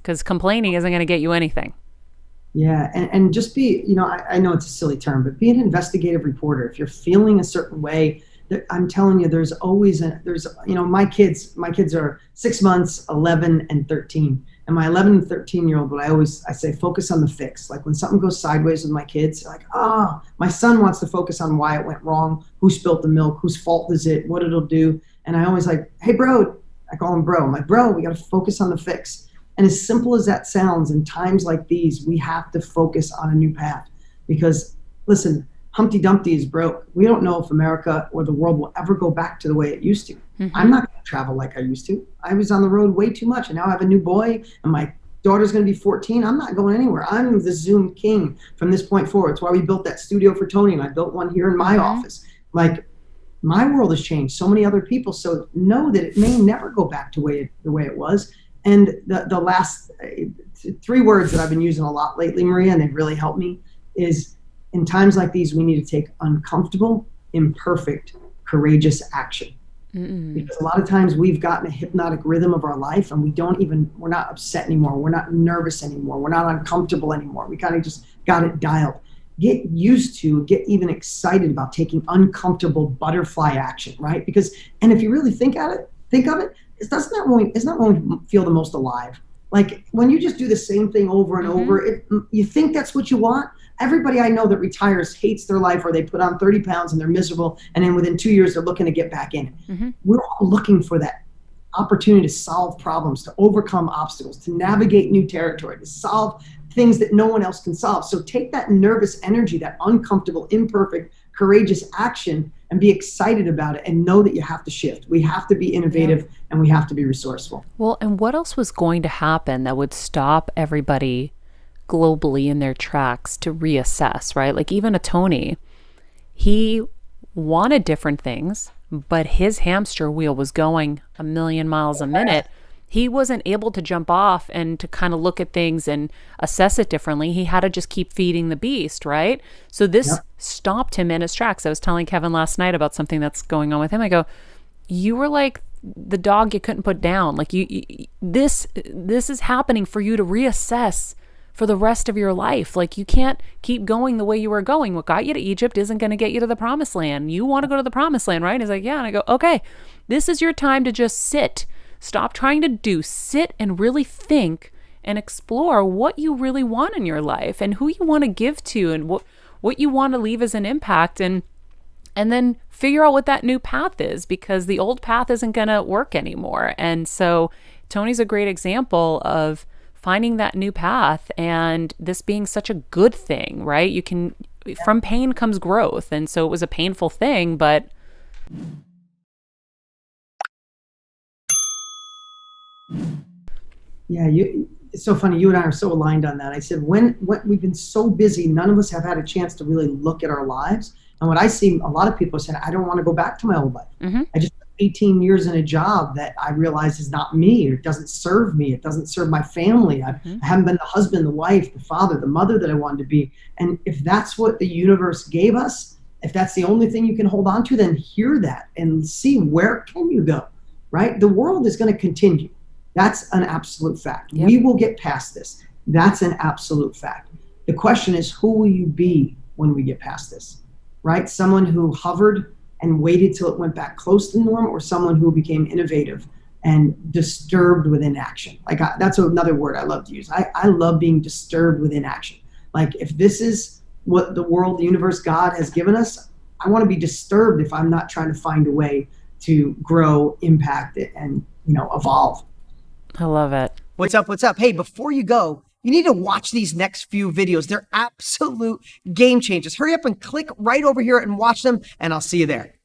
because complaining isn't going to get you anything. Yeah, and just be, I know it's a silly term, but be an investigative reporter. If you're feeling a certain way, I'm telling you, there's always my kids are 6 months, 11 and 13. And my 11 and 13-year-old, I say, focus on the fix. Like when something goes sideways with my kids, like, my son wants to focus on why it went wrong, who spilled the milk, whose fault is it, what it'll do. And I always like, hey, bro, I call him bro. I'm like, bro, we got to focus on the fix. And as simple as that sounds, in times like these, we have to focus on a new path. Because, listen, Humpty Dumpty is broke. We don't know if America or the world will ever go back to the way it used to. Mm-hmm. I'm not going to travel like I used to. I was on the road way too much. And now I have a new boy, and my daughter's going to be 14. I'm not going anywhere. I'm the Zoom king from this point forward. It's why we built that studio for Tony, and I built one here in my office. Like, my world has changed. So many other people. So know that it may never go back to the way it was. And the last 3 words that I've been using a lot lately, Maria, and they've really helped me, is in times like these, we need to take uncomfortable, imperfect, courageous action. Mm-mm. Because a lot of times we've gotten a hypnotic rhythm of our life, and we're not upset anymore. We're not nervous anymore. We're not uncomfortable anymore. We kind of just got it dialed. Get used to, get even excited about taking uncomfortable butterfly action, right? And if you really think of it, isn't that when we feel the most alive? Like when you just do the same thing over and over, you think that's what you want. Everybody I know that retires hates their life, or they put on 30 pounds and they're miserable. And then within 2 years, they're looking to get back in it. Mm-hmm. We're all looking for that opportunity to solve problems, to overcome obstacles, to navigate new territory, to solve things that no one else can solve. So take that nervous energy, that uncomfortable, imperfect, courageous action, and be excited about it, and know that you have to shift. We have to be innovative, and we have to be resourceful. Well, and what else was going to happen that would stop everybody globally in their tracks to reassess, right? Like even a Tony, he wanted different things, but his hamster wheel was going a million miles a minute. He wasn't able to jump off and to kind of look at things and assess it differently. He had to just keep feeding the beast, right? So this stopped him in his tracks. I was telling Kevin last night about something that's going on with him. I go, you were like the dog you couldn't put down. Like this is happening for you to reassess for the rest of your life. Like you can't keep going the way you were going. What got you to Egypt isn't going to get you to the promised land. You want to go to the promised land, right? He's like, yeah. And I go, okay, this is your time to just sit. Stop trying to sit and really think and explore what you really want in your life and who you want to give to and what you want to leave as an impact, and then figure out what that new path is, because the old path isn't going to work anymore. And so Tony's a great example of finding that new path, and this being such a good thing, right? From pain comes growth. And so it was a painful thing, but yeah, it's so funny. You and I are so aligned on that. I said, when we've been so busy, none of us have had a chance to really look at our lives. And what I see a lot of people saying, I don't want to go back to my old life. Mm-hmm. I just 18 years in a job that I realize is not me, or it doesn't serve me. It doesn't serve my family. I haven't been the husband, the wife, the father, the mother that I wanted to be. And if that's what the universe gave us, if that's the only thing you can hold on to, then hear that and see where can you go, right? The world is going to continue. That's an absolute fact. Yep. We will get past this. That's an absolute fact. The question is, who will you be when we get past this, right? Someone who hovered and waited till it went back close to the norm, or someone who became innovative and disturbed with inaction? Like that's another word I love to use. I love being disturbed with inaction. Like if this is what the world, the universe, God has given us, I want to be disturbed if I'm not trying to find a way to grow, impact it, and evolve. I love it. What's up? What's up? Hey, before you go, you need to watch these next few videos. They're absolute game changers. Hurry up and click right over here and watch them, and I'll see you there.